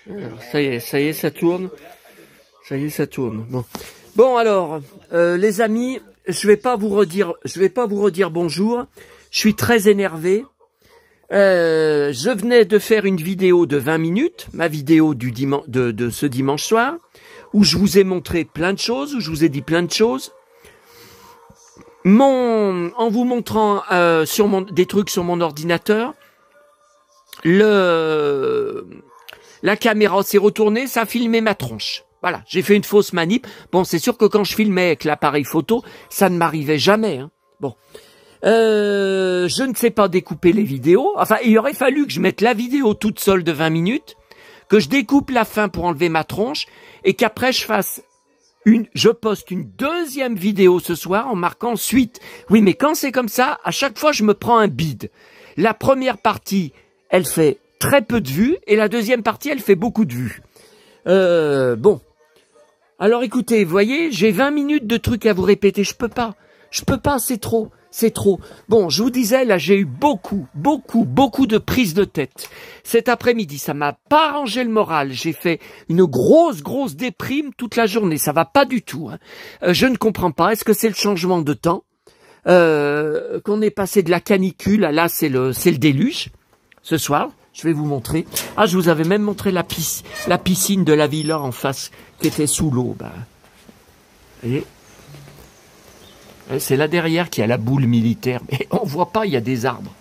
Alors, ça y est, ça tourne. Ça y est, ça tourne. Bon alors, les amis, je vais pas vous redire bonjour. Je suis très énervé. Je venais de faire une vidéo de 20 minutes, ma vidéo de ce dimanche soir, où je vous ai montré plein de choses, où je vous ai dit plein de choses. En vous montrant des trucs sur mon ordinateur, la caméra s'est retournée, ça a filmé ma tronche. Voilà, j'ai fait une fausse manip. Bon, c'est sûr que quand je filmais avec l'appareil photo, ça ne m'arrivait jamais. Hein. Bon, je ne sais pas découper les vidéos. Enfin, il aurait fallu que je mette la vidéo toute seule de 20 minutes, que je découpe la fin pour enlever ma tronche, et qu'après je poste une deuxième vidéo ce soir en marquant suite. Oui, mais quand c'est comme ça, à chaque fois, je me prends un bide. La première partie, elle fait très peu de vues, et la deuxième partie, elle fait beaucoup de vues. Bon. Alors écoutez, vous voyez, j'ai 20 minutes de trucs à vous répéter, je peux pas, c'est trop. Bon, je vous disais, là, j'ai eu beaucoup de prises de tête. Cet après-midi, ça m'a pas arrangé le moral. J'ai fait une grosse déprime toute la journée. Ça va pas du tout. Hein. Je ne comprends pas. Est-ce que c'est le changement de temps qu'on est passé de la canicule à là, c'est le déluge. Ce soir, je vais vous montrer. Ah, je vous avais même montré la piscine de la villa en face qui était sous l'eau. Bah, vous voyez. C'est là derrière qu'il y a la boule militaire, mais on voit pas, il y a des arbres.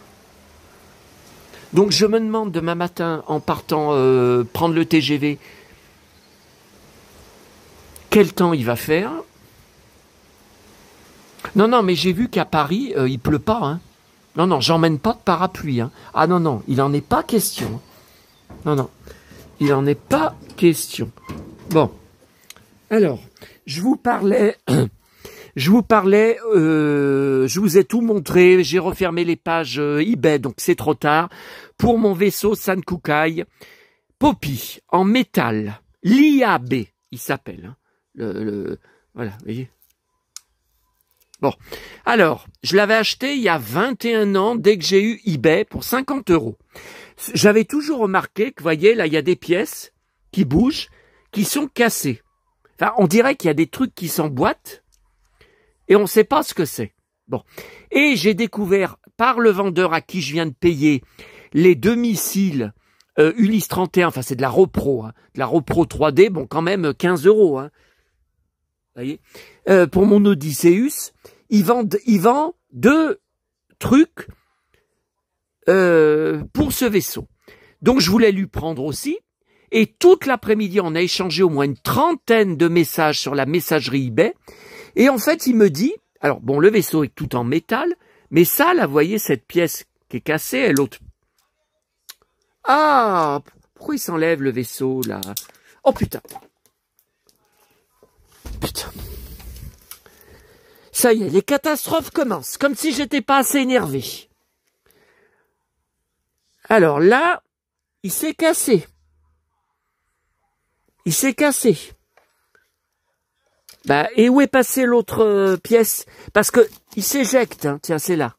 Donc je me demande demain matin, en partant prendre le TGV, quel temps il va faire. Non, mais j'ai vu qu'à Paris, il pleut pas. Hein. Non, j'emmène pas de parapluie. Hein. Ah non, il en est pas question. Non, il en est pas question. Bon, alors, je vous parlais, je vous ai tout montré, j'ai refermé les pages eBay, donc c'est trop tard, pour mon vaisseau Sankukai Poppy, en métal, l'IAB, il s'appelle. Hein. Voilà, vous voyez. Bon, alors, je l'avais acheté il y a 21 ans, dès que j'ai eu eBay, pour 50 €. J'avais toujours remarqué que, vous voyez, là, il y a des pièces qui bougent, qui sont cassées. Enfin, on dirait qu'il y a des trucs qui s'emboîtent, et on ne sait pas ce que c'est. Bon. Et j'ai découvert, par le vendeur à qui je viens de payer, les 2 missiles Ulysse 31, enfin c'est de la Repro, hein, de la Repro 3D, bon quand même 15 €. Hein. Vous voyez, pour mon Odysseus, il vend 2 trucs pour ce vaisseau. Donc je voulais lui prendre aussi. Et toute l'après-midi, on a échangé au moins une 30aine de messages sur la messagerie eBay. Et en fait, il me dit, alors bon, le vaisseau est tout en métal, mais ça, là, vous voyez cette pièce qui est cassée, et l'autre. Ah, pourquoi il s'enlève le vaisseau, là? Oh putain. Putain. Ça y est, les catastrophes commencent, comme si j'étais pas assez énervé. Alors là, il s'est cassé. Il s'est cassé. Bah, et où est passée l'autre pièce? Parce que il s'éjecte, hein. Tiens, c'est là.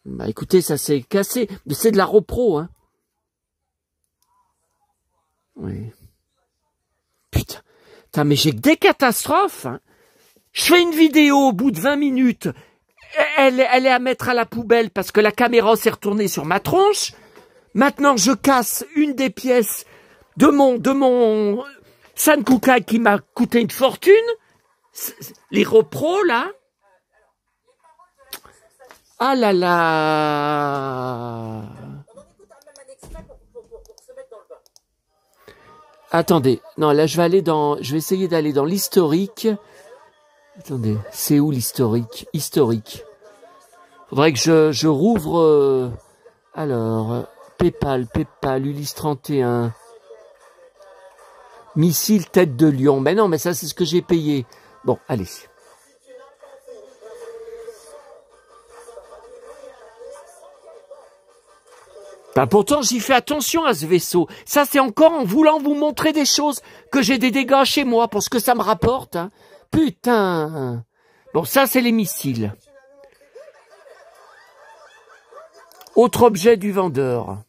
Bah, écoutez, ça s'est cassé. C'est de la Repro, hein. Oui. Putain. Putain, mais j'ai que des catastrophes, hein. Je fais une vidéo au bout de 20 minutes. Elle est à mettre à la poubelle parce que la caméra s'est retournée sur ma tronche. Maintenant, je casse une des pièces de mon Sankukai qui m'a coûté une fortune. Les Repro, là. Ah là là. Attendez. Non, là, je vais essayer d'aller dans l'historique. Attendez. C'est où l'historique? Historique. Faudrait que je rouvre, alors, PayPal, Ulysse 31. Missile tête de lion. Mais non, mais ça, c'est ce que j'ai payé. Bon, allez. Ben pourtant, j'y fais attention à ce vaisseau. Ça, c'est encore en voulant vous montrer des choses que j'ai des dégâts chez moi pour ce que ça me rapporte. Hein. Putain. Bon, ça, c'est les missiles. Autre objet du vendeur.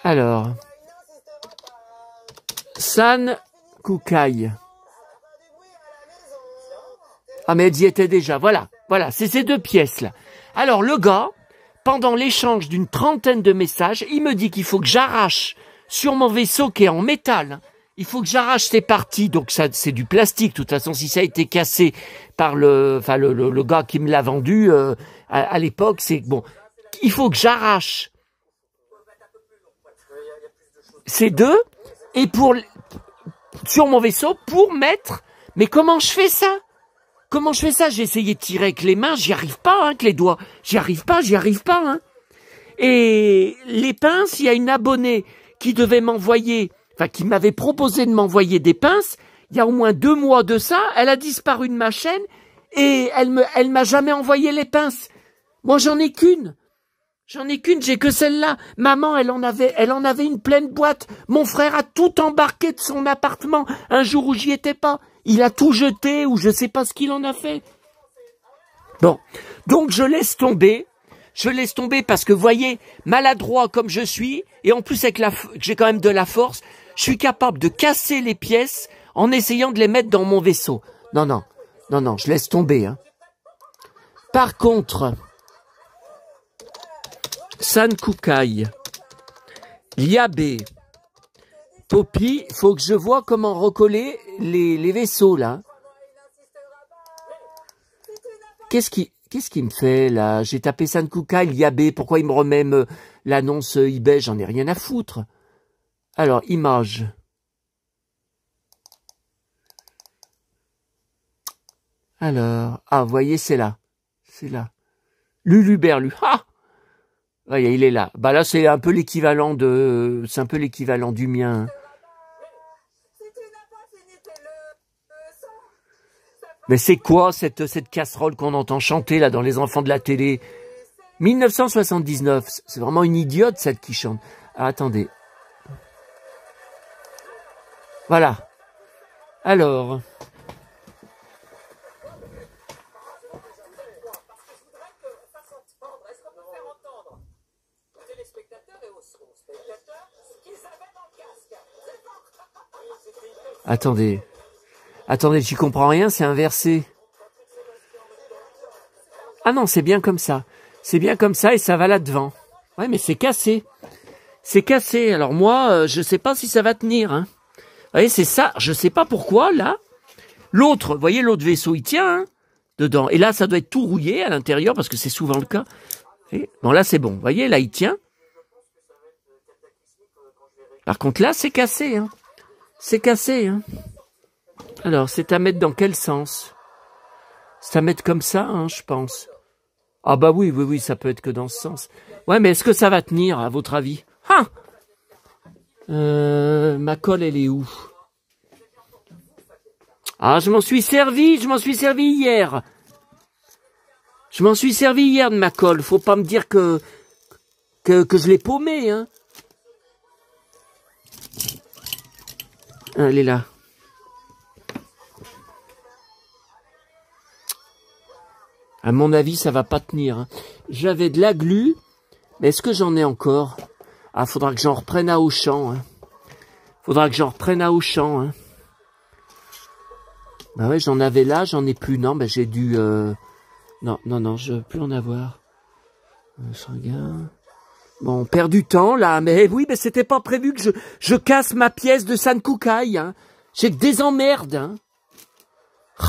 Alors, San Kukai. Ah mais elles y étaient déjà, voilà, c'est ces deux pièces-là. Alors le gars, pendant l'échange d'une trentaine de messages, il me dit qu'il faut que j'arrache sur mon vaisseau qui est en métal, hein, il faut que j'arrache ces parties, donc ça c'est du plastique, de toute façon si ça a été cassé par le gars qui me l'a vendu à l'époque, c'est bon, il faut que j'arrache ces deux, et sur mon vaisseau pour mettre, mais comment je fais ça? Comment je fais ça? J'ai essayé de tirer avec les mains, j'y arrive pas, hein, avec les doigts. J'y arrive pas, hein. Et les pinces, il y a une abonnée qui devait m'envoyer, enfin, qui m'avait proposé de m'envoyer des pinces. Il y a au moins 2 mois de ça, elle a disparu de ma chaîne et elle m'a jamais envoyé les pinces. Moi, j'en ai qu'une, j'ai que celle-là. Maman, elle en avait une pleine boîte. Mon frère a tout embarqué de son appartement un jour où j'y étais pas. Il a tout jeté ou je sais pas ce qu'il en a fait. Bon, donc je laisse tomber parce que, vous voyez, maladroit comme je suis, et en plus j'ai quand même de la force, je suis capable de casser les pièces en essayant de les mettre dans mon vaisseau. Non, je laisse tomber. Hein. Par contre, San Kukai, Liabé, Poppy, faut que je vois comment recoller les vaisseaux, là. Qu'est-ce qui me fait, là? J'ai tapé San Kukai, Liabé, pourquoi il me remet l'annonce eBay? J'en ai rien à foutre. Alors, image. Alors, vous voyez, c'est là. Luluberlu. Ah! Ouais, il est là. Bah là, c'est un peu l'équivalent du mien. Mais c'est quoi cette casserole qu'on entend chanter là dans Les Enfants de la télé? 1979. C'est vraiment une idiote celle qui chante. Ah, attendez. Voilà. Alors. Attendez, j'y comprends rien, c'est inversé. Ah non, c'est bien comme ça. C'est bien comme ça et ça va là-devant. Ouais, mais c'est cassé. C'est cassé. Alors moi, je sais pas si ça va tenir. Hein. Vous voyez, c'est ça. Je sais pas pourquoi, là. L'autre, vous voyez, l'autre vaisseau, il tient hein, dedans. Et là, ça doit être tout rouillé à l'intérieur parce que c'est souvent le cas. Et, bon, là, c'est bon. Vous voyez, là, il tient. Par contre, là, c'est cassé. Hein. C'est cassé, hein. Alors, c'est à mettre dans quel sens? C'est à mettre comme ça, hein, je pense. Ah bah oui, ça peut être que dans ce sens. Ouais, mais est-ce que ça va tenir, à votre avis? Ah ma colle, elle est où? Ah, je m'en suis servi hier. Je m'en suis servi hier de ma colle. Faut pas me dire que je l'ai paumée, hein. Elle est là. À mon avis, ça va pas tenir. Hein. J'avais de la glu, mais est-ce que j'en ai encore? Ah, faudra que j'en reprenne à Auchan. Hein. Hein. Bah ouais, j'en avais là, j'en ai plus. Non, bah j'ai dû... Non, je veux plus en avoir. Je regarde... Bon, on perd du temps, là, mais oui, mais c'était pas prévu que je casse ma pièce de San Kukai, hein. J'ai que des emmerdes, hein.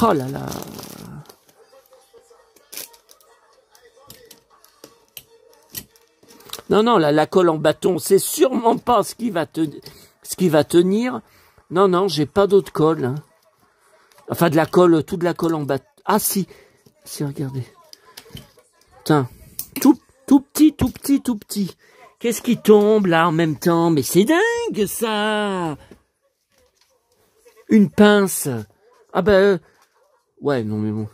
Oh là là. Non, la colle en bâton, c'est sûrement pas ce qui va tenir. Non, j'ai pas d'autre colle, hein. Enfin, toute de la colle en bâton. Ah, si, regardez. Putain, tout petit. Qu'est-ce qui tombe là en même temps? Mais c'est dingue ça! Une pince. Ah ben... ouais, non mais bon.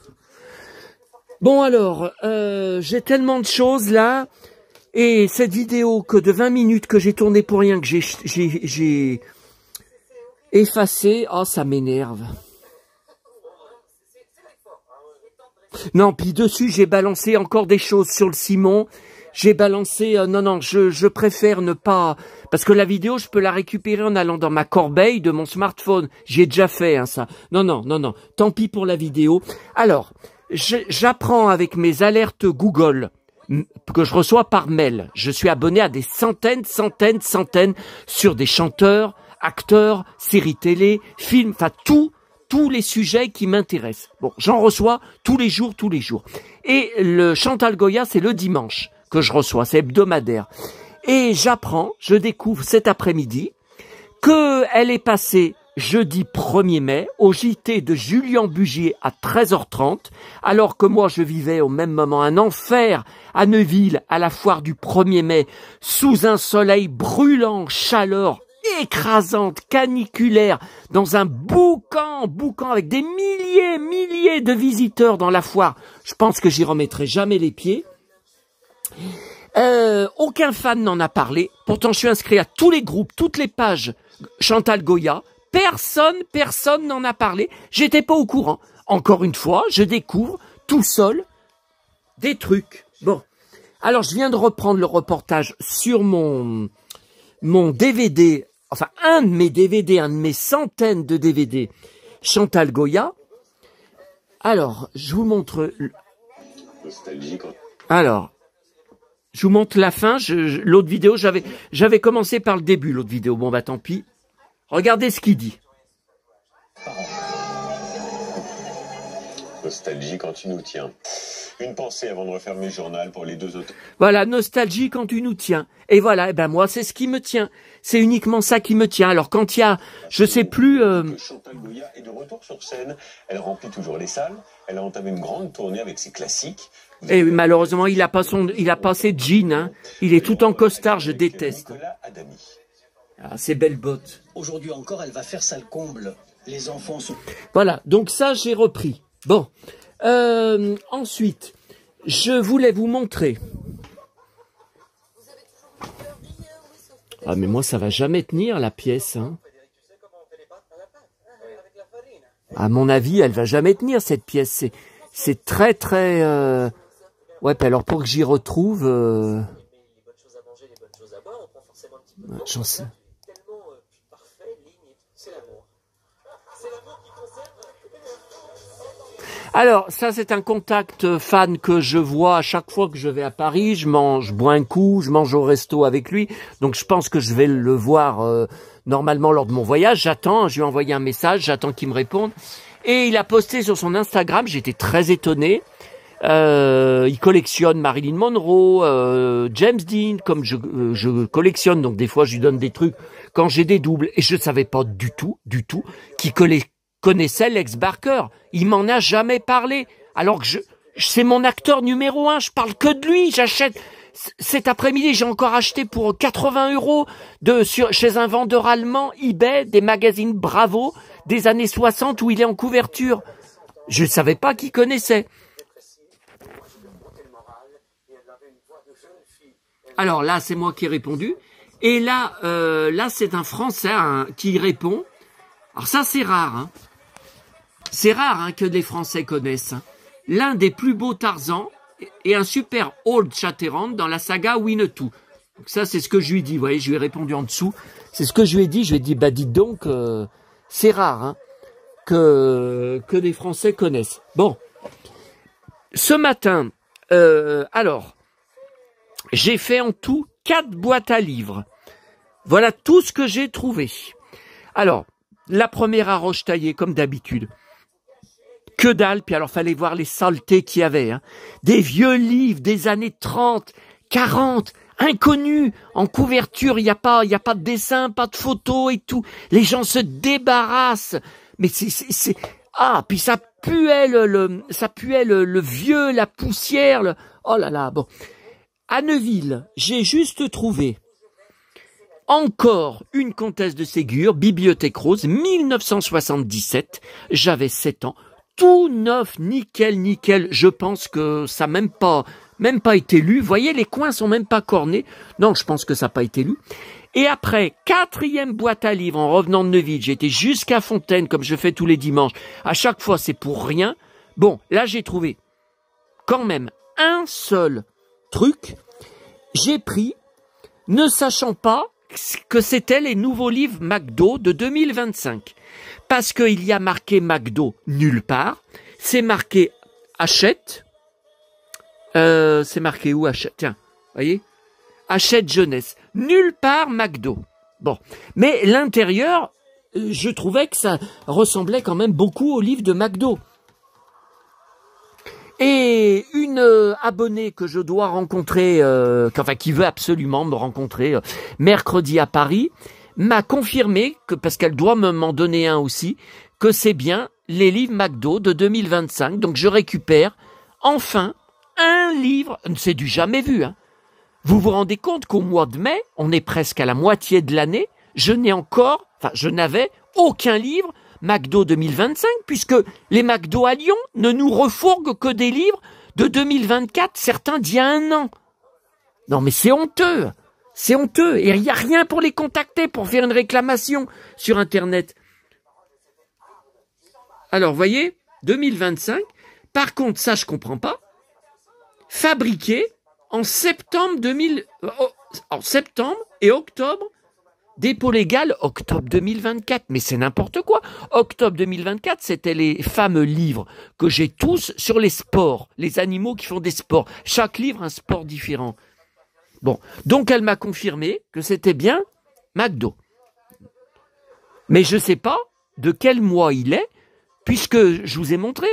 Bon alors, j'ai tellement de choses là. Et cette vidéo que de 20 minutes que j'ai tournée pour rien, que j'ai effacée, oh ça m'énerve. Non, puis dessus j'ai balancé encore des choses sur le Simon. j'ai balancé, non, je préfère ne pas, parce que la vidéo, je peux la récupérer en allant dans ma corbeille de mon smartphone. J'y ai déjà fait, hein, ça. Non, tant pis pour la vidéo. Alors, j'apprends avec mes alertes Google que je reçois par mail. Je suis abonné à des centaines sur des chanteurs, acteurs, séries télé, films, enfin tous les sujets qui m'intéressent. Bon, j'en reçois tous les jours. Et le Chantal Goya, c'est le dimanche que je reçois, c'est hebdomadaire. Et je découvre cet après-midi qu'elle est passée jeudi 1er mai au JT de Julien Bugier à 13h30, alors que moi je vivais au même moment un enfer à Neuville, à la foire du 1er mai, sous un soleil brûlant, chaleur écrasante, caniculaire, dans un boucan avec des milliers de visiteurs dans la foire. Je pense que j'y remettrai jamais les pieds. Aucun fan n'en a parlé. Pourtant, je suis inscrit à tous les groupes, toutes les pages Chantal Goya. Personne n'en a parlé. J'étais pas au courant. Encore une fois, je découvre tout seul des trucs. Bon. Alors, je viens de reprendre le reportage sur mon DVD, enfin, un de mes DVD, un de mes centaines de DVD, Chantal Goya. Alors, je vous montre... Alors, je vous montre la fin. L'autre vidéo, j'avais commencé par le début, l'autre vidéo. Bon, bah tant pis. Regardez ce qu'il dit. Nostalgie quand tu nous tiens. Une pensée avant de refermer le journal pour les deux autres. Voilà, nostalgie quand tu nous tiens. Et voilà, moi, c'est ce qui me tient. C'est uniquement ça qui me tient. Alors, quand il y a, je sais plus... Chantal Goya est de retour sur scène. Elle remplit toujours les salles. Elle a entamé une grande tournée avec ses classiques. Et malheureusement, il a pas ses jeans, hein. Il est tout en costard, je déteste. Ah, ces belles bottes. Aujourd'hui encore, elle va faire ça le comble. Les enfants sont... Voilà, donc ça, j'ai repris. Bon, ensuite, je voulais vous montrer. Ah, mais moi, ça va jamais tenir, la pièce, hein. À mon avis, elle va jamais tenir, cette pièce. C'est très... Ouais, puis alors, pour que j'y retrouve... J'en sais... Alors, ça, c'est un contact fan que je vois à chaque fois que je vais à Paris. Je bois un coup, je mange au resto avec lui. Donc, je pense que je vais le voir normalement lors de mon voyage. J'attends, je lui ai envoyé un message, j'attends qu'il me réponde. Et il a posté sur son Instagram, j'étais très étonné. Il collectionne Marilyn Monroe, James Dean, comme je collectionne. Donc, des fois, je lui donne des trucs quand j'ai des doubles. Et je ne savais pas du tout qu'il connaissait Lex Barker. Il m'en a jamais parlé. Alors que c'est mon acteur numéro 1. Je parle que de lui. J'achète. Cet après-midi, j'ai encore acheté pour 80 € chez un vendeur allemand, eBay, des magazines Bravo des années 60 où il est en couverture. Je ne savais pas qu'il connaissait. Alors là, c'est moi qui ai répondu. Et là, c'est un Français qui répond. Alors ça, c'est rare, hein. C'est rare, hein, que des Français connaissent. Hein. L'un des plus beaux Tarzan et un super Old Shatterhand dans la saga Winnetou. Donc ça, c'est ce que je lui ai dit. Vous voyez, je lui ai répondu en dessous. C'est ce que je lui ai dit. Je lui ai dit, bah dites donc, c'est rare, hein, que des Français connaissent. Bon, ce matin, alors, j'ai fait en tout 4 boîtes à livres. Voilà tout ce que j'ai trouvé. Alors, la première à Roche-Taillé, comme d'habitude. Que dalle, puis alors fallait voir les saletés qu'il y avait. Hein. Des vieux livres des années 30, 40, inconnus, en couverture, il y a pas de dessin, pas de photos et tout. Les gens se débarrassent. Mais c'est... Ah, puis ça puait le vieux, la poussière. Oh là là, bon. À Neuville, j'ai juste trouvé encore une comtesse de Ségur, Bibliothèque Rose, 1977. J'avais 7 ans. Tout neuf, nickel. Je pense que ça n'a même pas été lu. Vous voyez, les coins sont même pas cornés. Non, je pense que ça n'a pas été lu. Et après, 4e boîte à livres en revenant de Neuville. J'étais jusqu'à Fontaine, comme je fais tous les dimanches. À chaque fois, c'est pour rien. Bon, là, j'ai trouvé quand même un seul truc. j'ai pris, ne sachant pas que c'était les nouveaux livres McDo de 2025. Parce qu'il y a marqué McDo nulle part. C'est marqué achète. C'est marqué où achète? Tiens, voyez? Achète jeunesse. Nulle part McDo. Bon. Mais l'intérieur, je trouvais que ça ressemblait quand même beaucoup au livre de McDo. Et une abonnée que je dois rencontrer, enfin qui veut absolument me rencontrer mercredi à Paris, m'a confirmé que, parce qu'elle doit m'en donner un aussi, que c'est bien les livres McDo de 2025. Donc je récupère enfin un livre, c'est du jamais vu. Hein. Vous vous rendez compte qu'au mois de mai, on est presque à la moitié de l'année, je n'avais aucun livre McDo 2025, puisque les McDo à Lyon ne nous refourguent que des livres de 2024, certains d'il y a un an. Non mais c'est honteux, et il n'y a rien pour les contacter, pour faire une réclamation sur Internet. Alors, voyez, 2025, par contre, ça je comprends pas, fabriqué en septembre en septembre et octobre, dépôt légal octobre 2024, mais c'est n'importe quoi. Octobre 2024, c'était les fameux livres que j'ai tous sur les sports, les animaux qui font des sports. Chaque livre, un sport différent. Bon, donc elle m'a confirmé que c'était bien McDo. Mais je ne sais pas de quel mois il est, puisque je vous ai montré,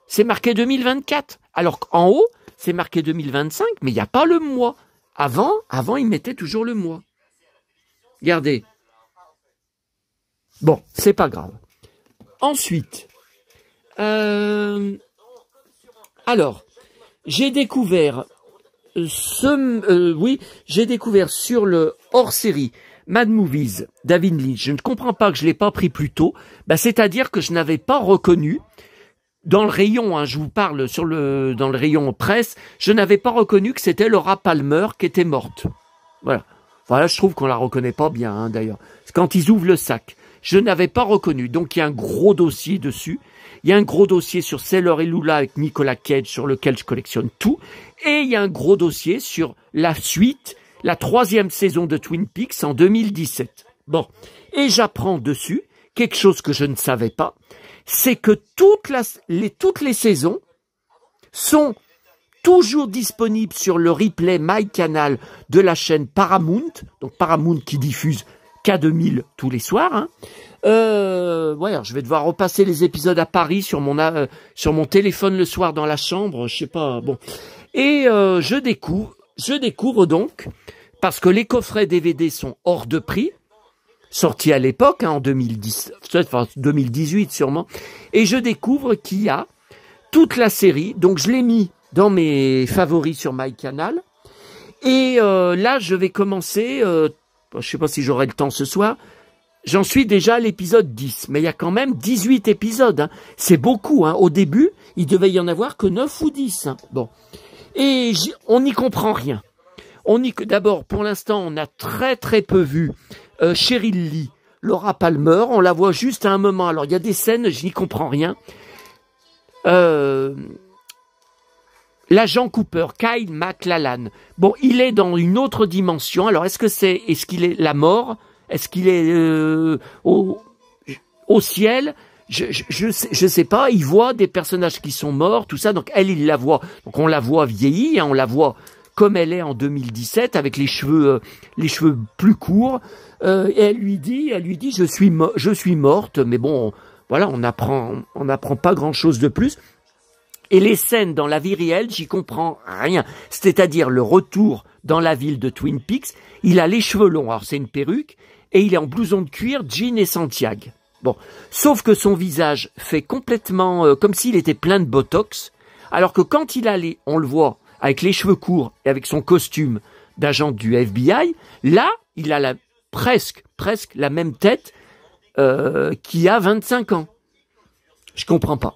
c'est marqué 2024. Alors qu'en haut, c'est marqué 2025, mais il n'y a pas le mois. Avant, il mettait toujours le mois. Regardez. Bon, c'est pas grave. Ensuite, alors, j'ai découvert j'ai découvert sur le hors-série Mad Movies, David Lynch. Je ne comprends pas que je l'ai pas pris plus tôt. C'est-à-dire que je n'avais pas reconnu dans le rayon, hein, je vous parle dans le rayon presse, je n'avais pas reconnu que c'était Laura Palmer qui était morte. Voilà. Voilà, je trouve qu'on la reconnaît pas bien, hein, d'ailleurs. Quand ils ouvrent le sac, je n'avais pas reconnu. Donc il y a un gros dossier dessus. Il y a un gros dossier sur Sailor et Lula avec Nicolas Cage, sur lequel je collectionne tout. Et il y a un gros dossier sur la suite, la 3e saison de Twin Peaks en 2017. Bon. Et j'apprends dessus quelque chose que je ne savais pas. C'est que toutes les saisons sont toujours disponibles sur le replay MyCanal de la chaîne Paramount. Donc Paramount qui diffuse K2000 tous les soirs. Hein. Alors je vais devoir repasser les épisodes à Paris sur mon téléphone le soir dans la chambre, je sais pas. Bon, et je découvre donc, parce que les coffrets DVD sont hors de prix, sortis à l'époque, hein, en 2018 sûrement, et je découvre qu'il y a toute la série. Donc je l'ai mis dans mes favoris sur MyCanal, et là je vais commencer. Je sais pas si j'aurai le temps ce soir. J'en suis déjà à l'épisode 10, mais il y a quand même 18 épisodes. Hein. C'est beaucoup. Hein. Au début, il devait y en avoir que 9 ou 10. Hein. Bon. Et on n'y comprend rien. D'abord, pour l'instant, on a très très peu vu Cheryl Lee, Laura Palmer. On la voit juste à un moment. Alors, il y a des scènes, je n'y comprends rien. L'agent Cooper, Kyle MacLachlan. Bon, il est dans une autre dimension. Alors, est-ce qu'il est la mort? Est-ce qu'il est au ciel? Je sais pas. Il voit des personnages qui sont morts, tout ça. Donc elle, il la voit. Donc on la voit vieillie, hein, on la voit comme elle est en 2017, avec les cheveux plus courts. Et elle lui dit, je suis morte. Mais bon, voilà, on apprend pas grand-chose de plus. Et les scènes dans la vie réelle, j'y comprends rien. C'est-à-dire le retour dans la ville de Twin Peaks. Il a les cheveux longs. Alors c'est une perruque. Et il est en blouson de cuir, jean et Santiago. Bon, sauf que son visage fait complètement comme s'il était plein de botox, alors que quand on le voit avec les cheveux courts et avec son costume d'agent du FBI, là, il a presque la même tête qu'il a 25 ans. Je comprends pas.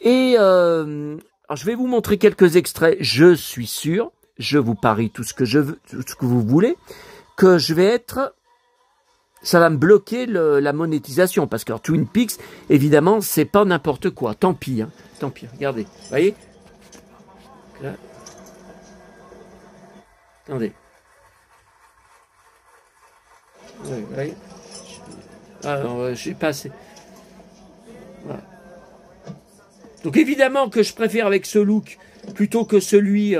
Et alors je vais vous montrer quelques extraits. Je suis sûr, je vous parie tout ce que vous voulez, que je vais être... Ça va me bloquer la monétisation, parce que Twin Peaks, évidemment, c'est pas n'importe quoi. Tant pis, hein. Tant pis. Regardez, vous voyez là. Attendez. Oui, oui. Alors, j'ai pas assez. Voilà. Donc évidemment que je préfère avec ce look plutôt que celui.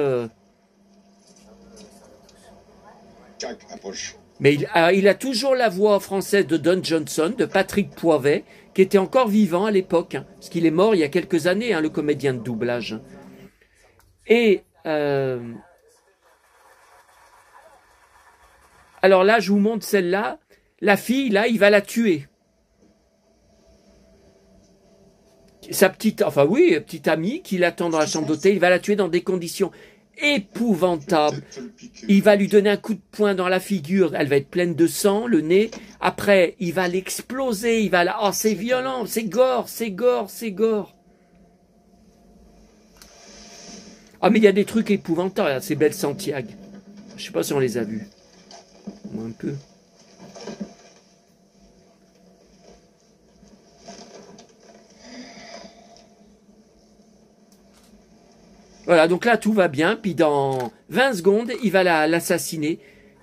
Jack, approche. Mais il a toujours la voix française de Don Johnson, de Patrick Poivet, qui était encore vivant à l'époque, hein, parce qu'il est mort il y a quelques années, hein, le comédien de doublage. Et alors là, je vous montre celle-là. La fille, là, il va la tuer. Sa petite, enfin oui, petite amie qui l'attend dans la chambre d'hôtel, il va la tuer dans des conditions épouvantables. Il va lui donner un coup de poing dans la figure, elle va être pleine de sang, le nez. Après, il va l'exploser, il va la... Oh, c'est violent, c'est gore, c'est gore, c'est gore. Ah, mais il y a des trucs épouvantables, ces belles Santiago. Je sais pas si on les a vus. Un peu. Voilà, donc là, tout va bien. Puis dans 20 secondes, il va l'assassiner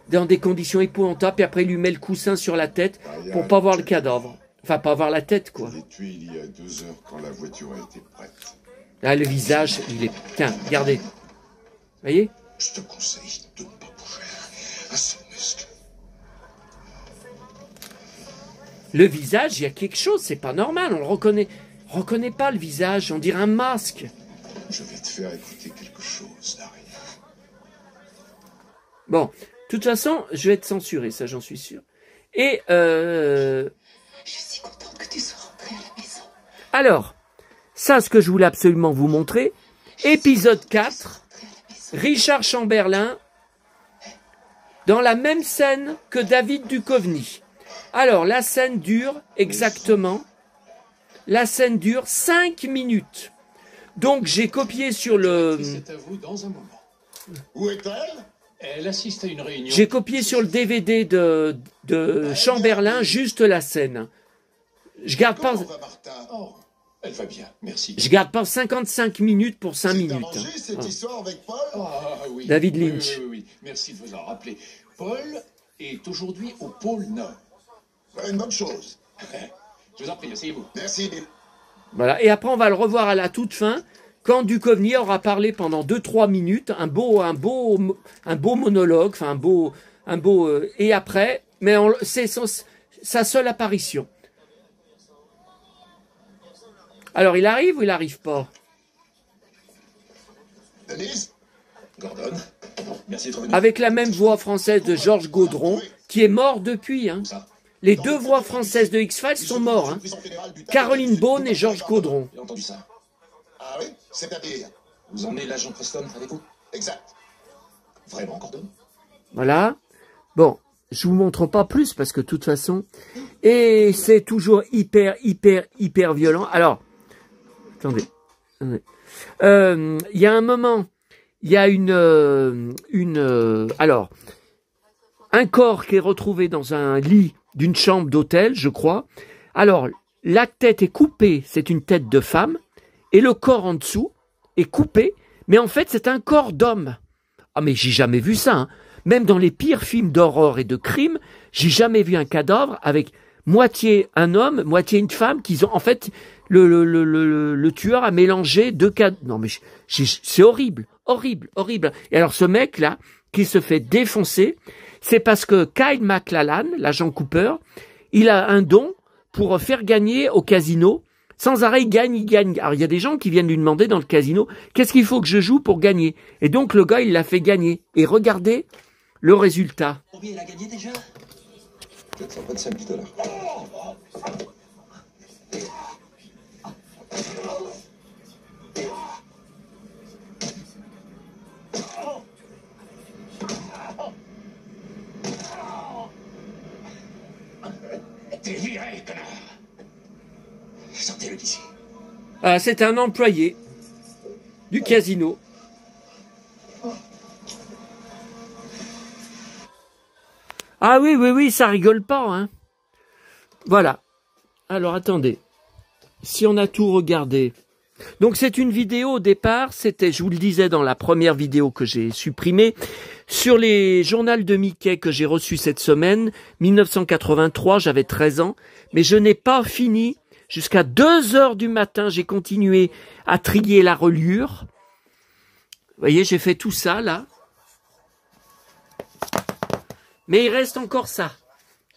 dans des conditions épouvantables. Puis après, il lui met le coussin sur la tête pour pas voir le cadavre. Enfin, pas voir la tête, quoi. Je l'ai tué il y a 2 heures quand la voiture a été prête. Là, le visage, il est... Tiens, regardez. Vous voyez? Je te conseille de ne pas bouger un seul muscle. Le visage, il y a quelque chose, c'est pas normal. On le reconnaît pas, le visage. On dirait un masque. Je vais te faire écouter quelque chose, Larry. Bon, de toute façon, je vais être censuré, ça j'en suis sûr. Et Je suis contente que tu sois rentré à la maison. alors, ça, ce que je voulais absolument vous montrer, épisode 4, Richard Chamberlain, dans la même scène que David Duchovny. Alors, la scène dure exactement, 5 minutes. Donc, j'ai copié sur le... C'est à vous dans un moment. Où est-elle? Elle assiste à une réunion. J'ai copié sur le DVD de Chamberlain juste la scène. Je garde pas... Comment va Martha? Oh, elle va bien, merci. Je garde pas 55 minutes pour 5 C'est minutes. arrangé, cette Voilà. histoire avec Paul? Ah oui. David Oui, Lynch. Oui, merci de vous en rappeler. Paul est aujourd'hui au pôle Nord. Une bonne chose. Je vous en prie, asseyez-vous. Merci, Bill. Voilà. Et après, on va le revoir à la toute fin, quand Duchovny aura parlé pendant 2-3 minutes, un beau monologue, enfin un beau, et après, mais c'est sa seule apparition. Alors, il arrive ou il arrive pas? Denise? Gordon, merci d'être venu. Avec la même voix française de Georges Gaudron, qui est mort depuis. Hein. Ça, Les deux voix françaises de X-Files sont morts. Hein. Caroline Beaune et Georges Gaudron. j'ai entendu ça. Ah oui? C'est-à-dire? Vous emmenez l'agent Preston avec vous? Exact. Vraiment, Gordon? Voilà. Bon, je vous montre pas plus parce que de toute façon, et c'est toujours hyper violent. Alors, attendez. Il y a un moment, il y a alors, un corps qui est retrouvé dans un lit d'une chambre d'hôtel, je crois. Alors, la tête est coupée, c'est une tête de femme, et le corps en dessous est coupé, mais en fait, c'est un corps d'homme. Ah, mais j'ai jamais vu ça, hein. Même dans les pires films d'horreur et de crime, j'ai jamais vu un cadavre avec moitié un homme, moitié une femme, qu'ils ont, en fait, le tueur a mélangé deux cadavres. Non, mais c'est horrible. Et alors, ce mec-là, qui se fait défoncer, c'est parce que Kyle MacLachlan, l'agent Cooper, il a un don pour faire gagner au casino. Sans arrêt, il gagne. Alors, il y a des gens qui viennent lui demander dans le casino, qu'est-ce qu'il faut que je joue pour gagner? Et donc, le gars, il l'a fait gagner. Et regardez le résultat. Combien il a gagné déjà? 425 $. T'es viré, connard! Sortez-le d'ici. Ah, c'est un employé du casino. Ah oui, ça rigole pas, hein. Voilà. Alors, attendez. Si on a tout regardé, Donc c'est une vidéo au départ, c'était, je vous le disais dans la première vidéo que j'ai supprimée, sur les journaux de Mickey que j'ai reçus cette semaine, 1983, j'avais 13 ans, mais je n'ai pas fini. Jusqu'à 2 heures du matin, j'ai continué à trier la reliure. Vous voyez, j'ai fait tout ça, là. Mais il reste encore ça,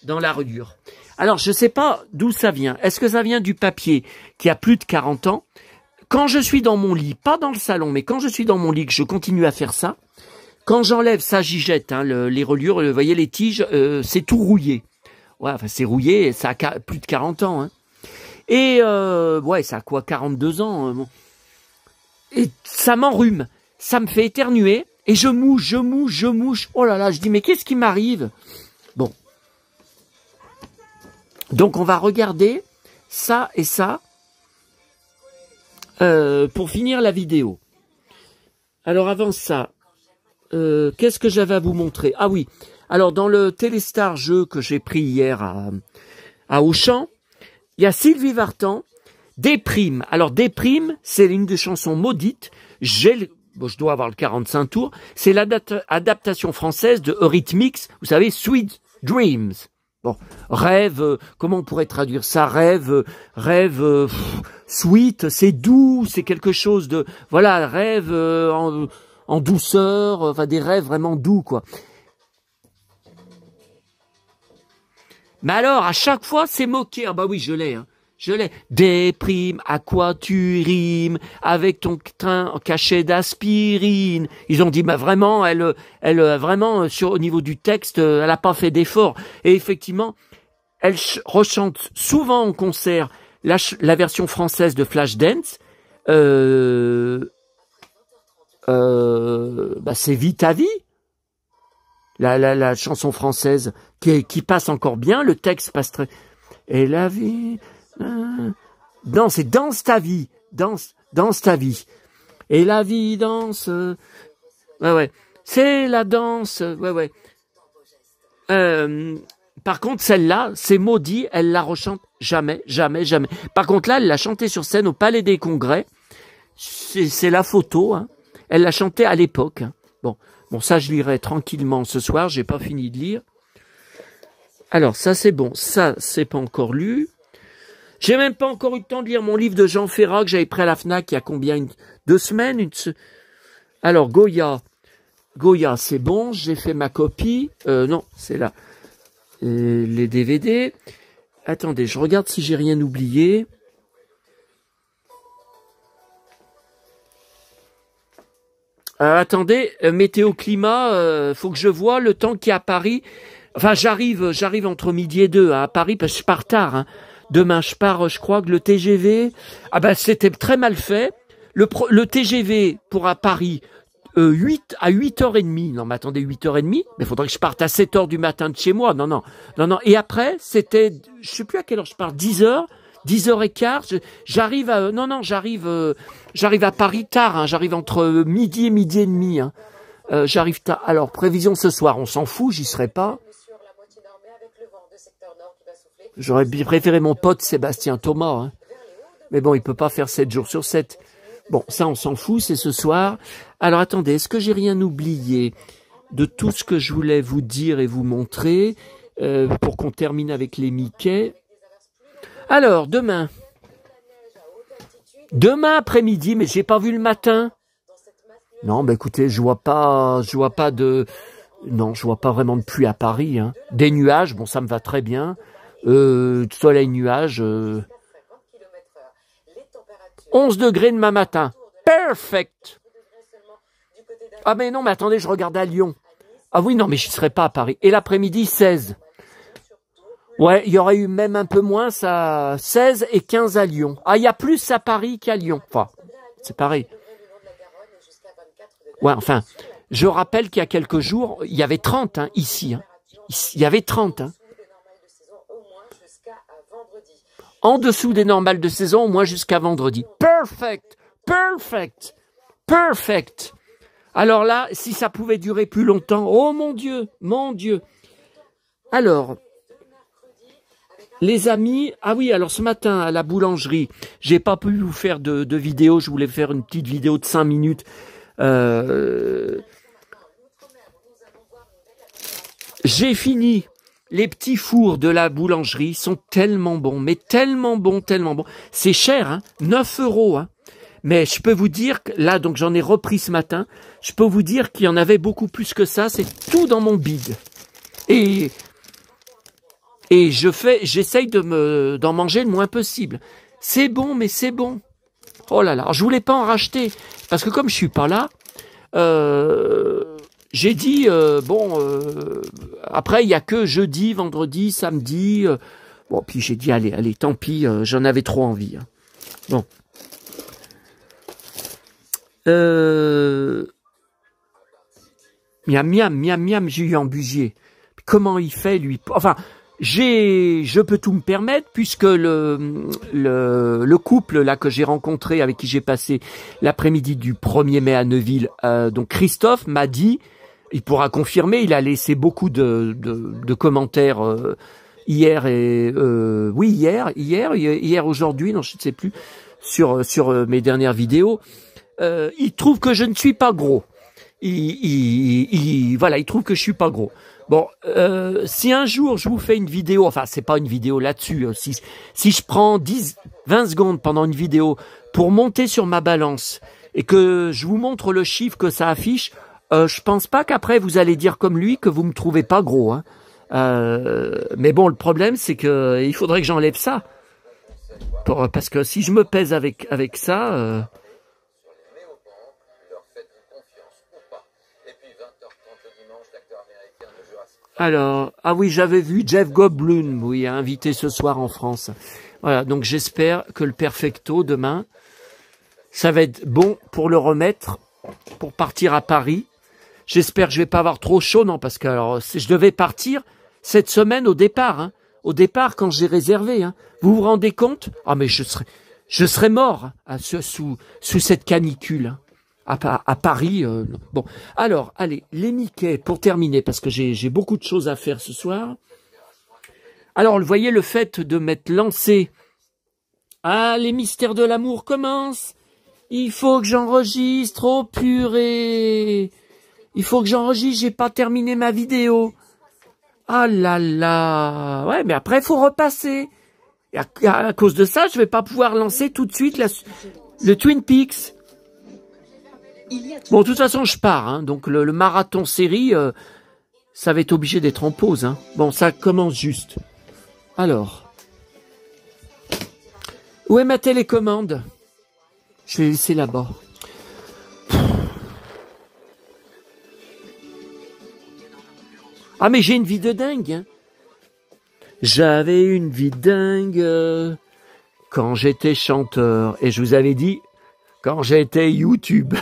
dans la reliure. Alors, je ne sais pas d'où ça vient. Est-ce que ça vient du papier qui a plus de 40 ans? Quand je suis dans mon lit, pas dans le salon, mais quand je suis dans mon lit, que je continue à faire ça, quand j'enlève ça, j'y jette, hein, les reliures, vous voyez, les tiges, c'est tout rouillé. Ouais, enfin, c'est rouillé, ça a plus de 40 ans, hein. Et, ouais, ça a quoi, 42 ans, bon. Et ça m'enrhume, ça me fait éternuer, et je mouche. Oh là là, je dis, mais qu'est-ce qui m'arrive? Bon. Donc, on va regarder ça et ça, pour finir la vidéo. Alors, avant ça, qu'est-ce que j'avais à vous montrer? Ah oui, alors, dans le Téléstar jeu que j'ai pris hier à Auchan, il y a Sylvie Vartan, Déprime. Alors, Déprime, c'est une des chansons maudites. Je dois avoir le 45 tours. C'est l'adaptation française de Eurythmics. Vous savez, Sweet Dreams. Bon, rêve, comment on pourrait traduire ça? Rêve, sweet, c'est doux, c'est quelque chose de, voilà, rêve en douceur, enfin des rêves vraiment doux, quoi. Mais alors, à chaque fois, c'est moqué. Ah bah oui, je l'ai, hein. Je l'ai. Déprime, à quoi tu rimes, avec ton train caché d'aspirine. Ils ont dit, bah vraiment, elle vraiment, au niveau du texte, elle a pas fait d'effort. Et effectivement, elle rechante souvent en concert la version française de Flashdance. Bah c'est Vie ta vie. La chanson française qui passe encore bien, le texte passe très... Et la vie... Non, c'est Danse ta vie, danse ta vie. Et la vie danse... Ouais, c'est la danse... Ouais. Par contre, celle-là, c'est maudit, elle la rechante jamais. Par contre, là, elle l'a chantée sur scène au Palais des Congrès. C'est la photo, hein. Elle l'a chantée à l'époque, hein. Bon, ça, je lirai tranquillement ce soir. J'ai pas fini de lire. Alors, ça, c'est bon. Ça, c'est pas encore lu. J'ai même pas encore eu le temps de lire mon livre de Jean Ferrat que j'avais pris à la FNAC il y a combien? 2 semaines? Alors, Goya, c'est bon. J'ai fait ma copie. Non, c'est là. Les DVD. Attendez, je regarde si j'ai rien oublié. Attendez, météo climat, faut que je vois le temps qu'il y a à Paris. Enfin, j'arrive entre midi et 2 à Paris parce que je pars tard, hein. Demain, je pars, je crois que le TGV, ah ben c'était très mal fait. Le TGV pour à Paris, 8 à 8h30. Non, mais attendez, 8h30, mais il faudrait que je parte à 7h du matin de chez moi. Non. Et après, c'était, je sais plus à quelle heure je pars, 10h. 10h15, j'arrive à Paris tard, hein, j'arrive entre midi et demi, hein. J'arrive tard. Alors, prévision ce soir, on s'en fout, j'y serai pas. J'aurais préféré mon pote Sébastien Thomas, hein. Mais bon, il peut pas faire 7 jours sur 7. Bon, ça, on s'en fout, c'est ce soir. Alors, attendez, est-ce que j'ai rien oublié de tout ce que je voulais vous dire et vous montrer, pour qu'on termine avec les Mickey? Alors, demain après-midi, mais j'ai pas vu le matin. Non, bah écoutez, je vois pas vraiment de pluie à Paris, hein. Des nuages, bon, ça me va très bien. Soleil, nuages. 11 degrés demain matin. Perfect. Ah mais non, mais attendez, je regarde à Lyon. Ah oui, non, mais je serai pas à Paris. Et l'après-midi, 16. Ouais, il y aurait eu même un peu moins, ça, 16 et 15 à Lyon. Ah, il y a plus à Paris qu'à Lyon. Enfin, c'est pareil. Ouais, enfin, je rappelle qu'il y a quelques jours, il y avait 30, hein, ici, hein. Il y avait 30, hein. En dessous des normales de saison, au moins jusqu'à vendredi. Perfect. Alors là, si ça pouvait durer plus longtemps, oh mon Dieu. Alors, Les amis, ah oui, alors ce matin à la boulangerie, j'ai pas pu vous faire de vidéo, je voulais faire une petite vidéo de 5 minutes. J'ai fini. Les petits fours de la boulangerie sont tellement bons, mais tellement bons, tellement bons. C'est cher, hein, 9 €, hein. Mais je peux vous dire que là, donc j'en ai repris ce matin, je peux vous dire qu'il y en avait beaucoup plus que ça, c'est tout dans mon bide. Et j'essaye d'en manger le moins possible. C'est bon, mais c'est bon. Oh là là, alors, je voulais pas en racheter, parce que comme je suis pas là, j'ai dit, après, il y a que jeudi, vendredi, samedi. Bon, puis j'ai dit, allez, tant pis, j'en avais trop envie. Hein. Bon. Miam, Julien Bugier. Comment il fait, lui? Enfin, je peux tout me permettre, puisque le couple là que j'ai rencontré, avec qui j'ai passé l'après-midi du 1er mai à Neuville, donc Christophe m'a dit, il pourra confirmer, il a laissé beaucoup de commentaires hier aujourd'hui, non je ne sais plus, sur mes dernières vidéos. Il trouve que je ne suis pas gros. Voilà, il trouve que je suis pas gros. Bon, si un jour je vous fais une vidéo, enfin c'est pas une vidéo là-dessus, si je prends 20 secondes pendant une vidéo pour monter sur ma balance et que je vous montre le chiffre que ça affiche, je pense pas qu'après vous allez dire comme lui que vous me trouvez pas gros. Hein. Mais bon, le problème c'est que il faudrait que j'enlève ça. Parce que si je me pèse avec ça... Alors, ah oui, j'avais vu Jeff Goldblum, oui, invité ce soir en France. Voilà, donc j'espère que le perfecto demain, ça va être bon pour le remettre, pour partir à Paris. J'espère que je vais pas avoir trop chaud, non, parce que alors, je devais partir cette semaine au départ, hein. Au départ, quand j'ai réservé, hein. Vous vous rendez compte? Ah, mais je serais mort hein, sous cette canicule. Hein. À Paris, bon. Alors, allez, les Mickey, pour terminer, parce que j'ai beaucoup de choses à faire ce soir. Alors, vous voyez, le fait de m'être lancé. Ah, les mystères de l'amour commencent. Il faut que j'enregistre, oh purée. Il faut que j'enregistre, j'ai pas terminé ma vidéo. Ah là là. Ouais, mais après, il faut repasser. Et à cause de ça, je vais pas pouvoir lancer tout de suite le Twin Peaks. Bon, de toute façon, je pars, hein, donc le marathon série, ça va être obligé d'être en pause. Hein. Bon, ça commence juste. Alors, où est ma télécommande? Je l'ai laissée là-bas. Ah, mais j'ai une vie de dingue. Hein. J'avais une vie dingue quand j'étais chanteur. Et je vous avais dit, quand j'étais YouTube.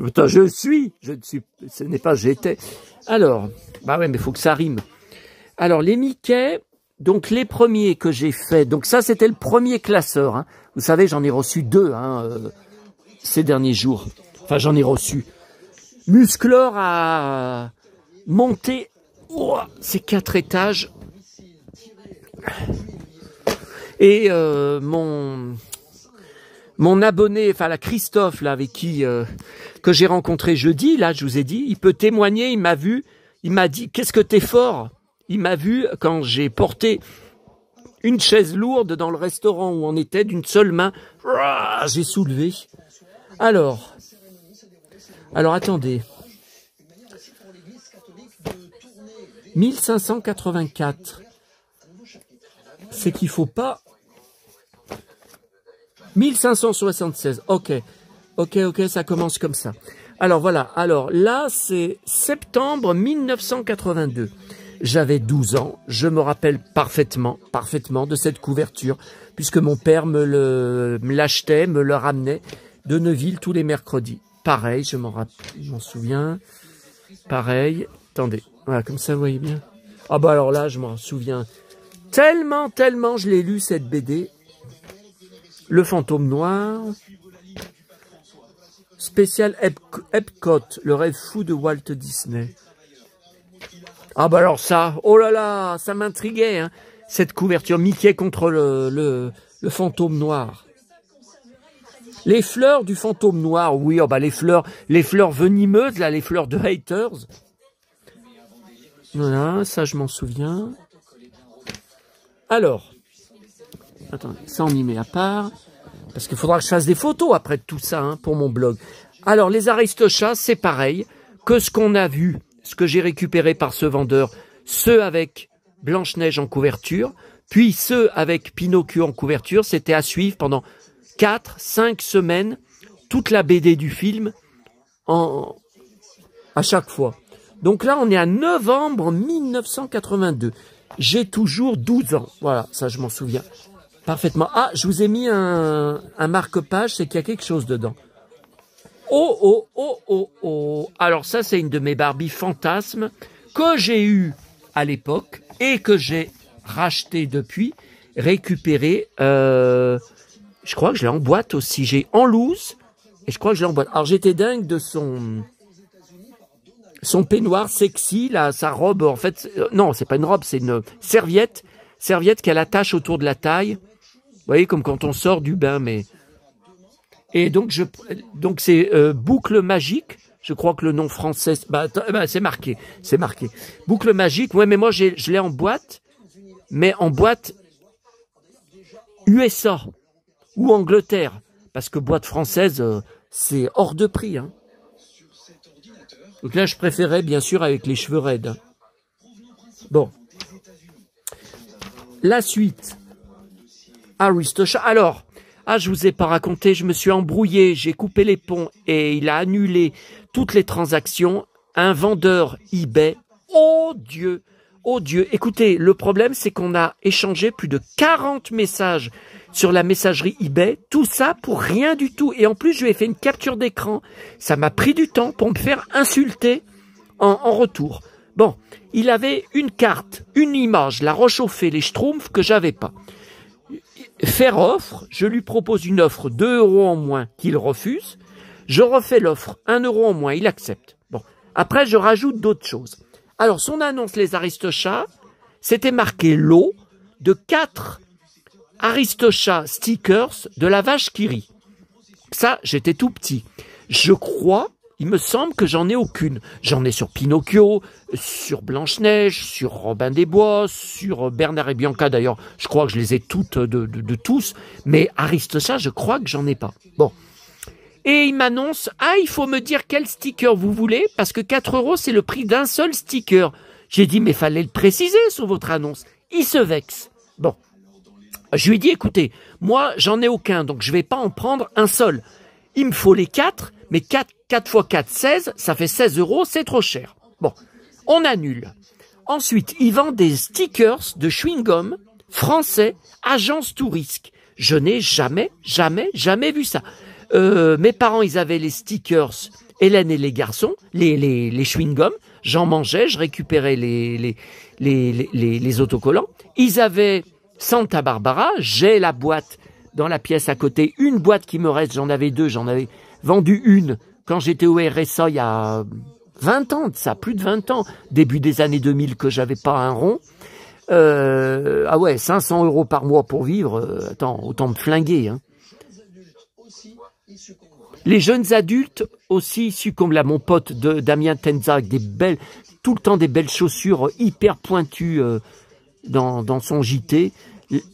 Attends, ce n'est pas j'étais. Alors, bah ouais, mais il faut que ça rime. Alors, les Mickey, donc les premiers que j'ai fait, donc ça c'était le premier classeur. Hein. Vous savez, j'en ai reçu 2 hein, ces derniers jours. Enfin, j'en ai reçu. Musclor a monté ces 4 étages. Et mon abonné, enfin la Christophe, là, avec qui que j'ai rencontré jeudi, là, je vous ai dit, il peut témoigner, il m'a vu, il m'a dit, qu'est-ce que t'es fort? Il m'a vu quand j'ai porté une chaise lourde dans le restaurant où on était d'une seule main. J'ai soulevé. Alors, attendez. 1584. C'est qu'il faut pas... 1576, ok, ça commence comme ça. Alors voilà, alors là c'est septembre 1982. J'avais 12 ans, je me rappelle parfaitement de cette couverture, puisque mon père me l'achetait, me le ramenait de Neuville tous les mercredis. Pareil, je m'en souviens, pareil, attendez, voilà, comme ça vous voyez bien. Ah bah alors là, je m'en souviens tellement, je l'ai lu cette BD. Le fantôme noir, spécial Epcot, le rêve fou de Walt Disney. Ah bah alors ça, oh là là, ça m'intriguait, hein, cette couverture Mickey contre le fantôme noir. Les fleurs du fantôme noir, oui, oh bah les fleurs venimeuses, là, les fleurs de haters. Voilà, ça je m'en souviens. Alors, attendez, ça on y met à part, parce qu'il faudra que je fasse des photos après de tout ça, hein, pour mon blog. Alors, les Aristochats, c'est pareil que ce qu'on a vu, ce que j'ai récupéré par ce vendeur, ceux avec Blanche-Neige en couverture, puis ceux avec Pinocchio en couverture, c'était à suivre pendant 4-5 semaines, toute la BD du film, à chaque fois. Donc là, on est à novembre 1982. J'ai toujours 12 ans. Voilà, ça je m'en souviens parfaitement. Ah, je vous ai mis un marque-page, c'est qu'il y a quelque chose dedans. Oh, oh, oh, oh, oh. Alors ça, c'est une de mes Barbie fantasmes que j'ai eu à l'époque et que j'ai racheté depuis, récupéré. Je crois que je l'ai en boîte aussi. J'ai en loose et je crois que je l'ai en boîte. Alors j'étais dingue de son peignoir sexy, là, sa robe, en fait, non, c'est pas une robe, c'est une serviette qu'elle attache autour de la taille. Vous voyez, comme quand on sort du bain, mais... Et donc c'est Boucle Magique, je crois que le nom français, c'est marqué. Boucle Magique, ouais, mais moi je l'ai en boîte, mais en boîte USA ou Angleterre, parce que boîte française, c'est hors de prix, hein. Donc là, je préférais, bien sûr, avec les cheveux raides. Bon. La suite. Aristochats. Alors, je vous ai pas raconté, je me suis embrouillé, j'ai coupé les ponts et il a annulé toutes les transactions. Un vendeur eBay. Oh Dieu! Oh Dieu! Écoutez, le problème, c'est qu'on a échangé plus de 40 messages sur la messagerie eBay, tout ça pour rien du tout. Et en plus, je lui ai fait une capture d'écran. Ça m'a pris du temps pour me faire insulter en retour. Bon, il avait une carte, une image, la Roche au Fée, les Schtroumpfs que j'avais pas. Faire offre, je lui propose une offre 2 € en moins qu'il refuse. Je refais l'offre 1 € en moins, il accepte. Bon, après, je rajoute d'autres choses. Alors, son annonce, les Aristochats, c'était marqué lot de 4 Aristochats stickers de la vache qui rit. Ça, j'étais tout petit. Je crois, il me semble que j'en ai aucune. J'en ai sur Pinocchio, sur Blanche-Neige, sur Robin des Bois, sur Bernard et Bianca d'ailleurs. Je crois que je les ai toutes de tous. Mais Aristochats, je crois que j'en ai pas. Bon. Et il m'annonce, il faut me dire quel sticker vous voulez, parce que 4 € c'est le prix d'un seul sticker. J'ai dit, mais fallait le préciser sur votre annonce. Il se vexe. Bon. Je lui ai dit, écoutez, moi, j'en ai aucun, donc je vais pas en prendre un seul. Il me faut les 4, mais 4 x 4, 16, ça fait 16 €, c'est trop cher. Bon, on annule. Ensuite, il vend des stickers de chewing-gum français, agence Tourisque. Je n'ai jamais vu ça. Mes parents, ils avaient les stickers Hélène et les garçons, les chewing-gums. J'en mangeais, je récupérais les autocollants. Ils avaient Santa Barbara, j'ai la boîte dans la pièce à côté, une boîte qui me reste, j'en avais 2, j'en avais vendu une quand j'étais au RSA il y a 20 ans de ça, plus de 20 ans, début des années 2000 que j'avais pas un rond. 500 € par mois pour vivre, autant me flinguer, hein. Les jeunes adultes aussi succombent là, mon pote Damien Tenza avec tout le temps des belles chaussures hyper pointues dans son JT.